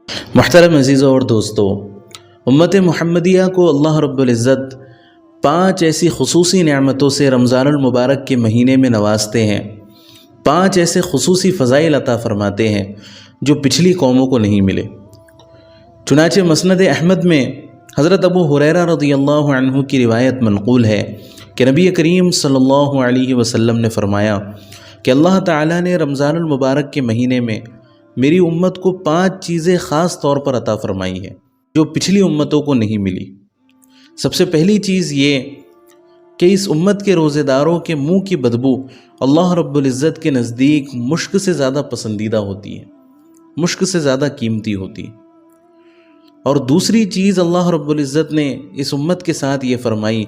محترم عزیزوں اور دوستوں، امت محمدیہ کو اللہ رب العزت 5 ایسی خصوصی نعمتوں سے رمضان المبارک کے مہینے میں نوازتے ہیں، 5 ایسے خصوصی فضائل عطا فرماتے ہیں جو پچھلی قوموں کو نہیں ملے۔ چنانچہ مسند احمد میں حضرت ابو ہریرہ رضی اللہ عنہ کی روایت منقول ہے کہ نبی کریم صلی اللہ علیہ وسلم نے فرمایا کہ اللہ تعالیٰ نے رمضان المبارک کے مہینے میں میری امت کو 5 چیزیں خاص طور پر عطا فرمائی ہیں جو پچھلی امتوں کو نہیں ملی۔ سب سے پہلی چیز یہ کہ اس امت کے روزے داروں کے منہ کی بدبو اللہ رب العزت کے نزدیک مشک سے زیادہ پسندیدہ ہوتی ہے، مشک سے زیادہ قیمتی ہوتی ہے۔ اور دوسری چیز اللہ رب العزت نے اس امت کے ساتھ یہ فرمائی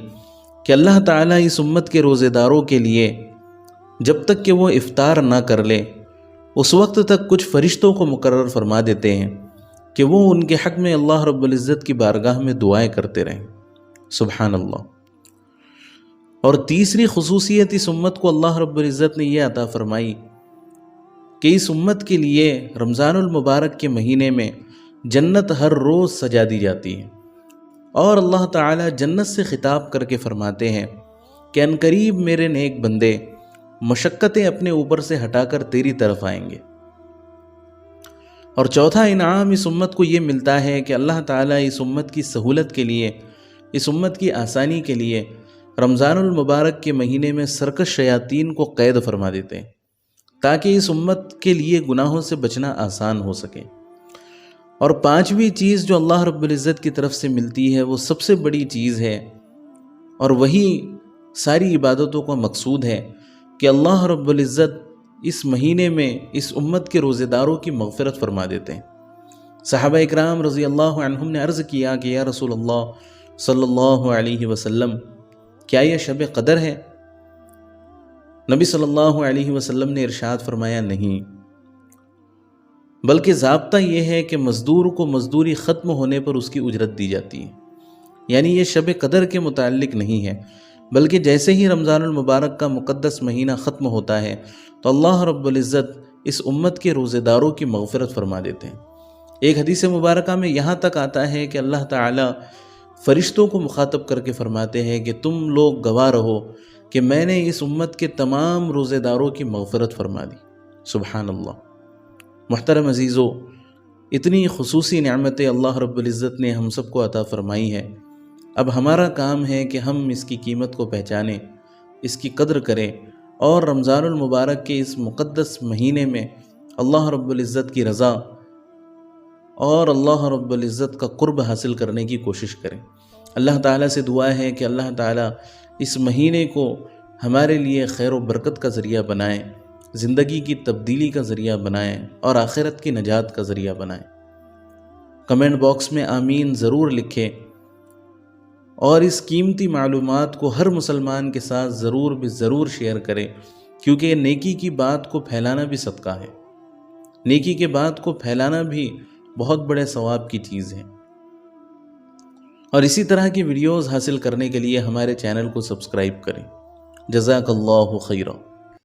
کہ اللہ تعالیٰ اس امت کے روزے داروں کے لیے جب تک کہ وہ افطار نہ کر لے اس وقت تک کچھ فرشتوں کو مقرر فرما دیتے ہیں کہ وہ ان کے حق میں اللہ رب العزت کی بارگاہ میں دعائیں کرتے رہیں۔ سبحان اللہ۔ اور تیسری خصوصیت اس امت کو اللہ رب العزت نے یہ عطا فرمائی کہ اس امت کے لیے رمضان المبارک کے مہینے میں جنت ہر روز سجا دی جاتی ہے، اور اللہ تعالیٰ جنت سے خطاب کر کے فرماتے ہیں کہ عنقریب میرے نیک بندے مشقتیں اپنے اوپر سے ہٹا کر تیری طرف آئیں گے۔ اور چوتھا انعام اس امت کو یہ ملتا ہے کہ اللہ تعالیٰ اس امت کی سہولت کے لیے، اس امت کی آسانی کے لیے رمضان المبارک کے مہینے میں سرکش شیاطین کو قید فرما دیتے ہیں تاکہ اس امت کے لیے گناہوں سے بچنا آسان ہو سکے۔ اور 5ویں چیز جو اللہ رب العزت کی طرف سے ملتی ہے وہ سب سے بڑی چیز ہے، اور وہی ساری عبادتوں کا مقصود ہے کہ اللہ رب العزت اس مہینے میں اس امت کے روزے داروں کی مغفرت فرما دیتے ہیں۔ صحابہ اکرام رضی اللہ عنہم نے عرض کیا کہ یا رسول اللہ صلی اللہ علیہ وسلم، کیا یہ شب قدر ہے؟ نبی صلی اللہ علیہ وسلم نے ارشاد فرمایا نہیں، بلکہ ضابطہ یہ ہے کہ مزدور کو مزدوری ختم ہونے پر اس کی اجرت دی جاتی ہے، یعنی یہ شب قدر کے متعلق نہیں ہے، بلکہ جیسے ہی رمضان المبارک کا مقدس مہینہ ختم ہوتا ہے تو اللہ رب العزت اس امت کے روزے داروں کی مغفرت فرما دیتے ہیں۔ ایک حدیث مبارکہ میں یہاں تک آتا ہے کہ اللہ تعالیٰ فرشتوں کو مخاطب کر کے فرماتے ہیں کہ تم لوگ گواہ رہو کہ میں نے اس امت کے تمام روزے داروں کی مغفرت فرما دی۔ سبحان اللہ۔ محترم عزیزو، اتنی خصوصی نعمتیں اللہ رب العزت نے ہم سب کو عطا فرمائی ہے۔ اب ہمارا کام ہے کہ ہم اس کی قیمت کو پہچانیں، اس کی قدر کریں، اور رمضان المبارک کے اس مقدس مہینے میں اللہ رب العزت کی رضا اور اللہ رب العزت کا قرب حاصل کرنے کی کوشش کریں۔ اللہ تعالیٰ سے دعا ہے کہ اللہ تعالیٰ اس مہینے کو ہمارے لیے خیر و برکت کا ذریعہ بنائیں، زندگی کی تبدیلی کا ذریعہ بنائیں، اور آخرت کی نجات کا ذریعہ بنائیں۔ کمنٹ باکس میں آمین ضرور لکھیں، اور اس قیمتی معلومات کو ہر مسلمان کے ساتھ ضرور شیئر کریں، کیونکہ نیکی کی بات کو پھیلانا بھی صدقہ ہے، نیکی کے بات کو پھیلانا بھی بہت بڑے ثواب کی چیز ہے۔ اور اسی طرح کی ویڈیوز حاصل کرنے کے لیے ہمارے چینل کو سبسکرائب کریں۔ جزاک اللہ خیرہ۔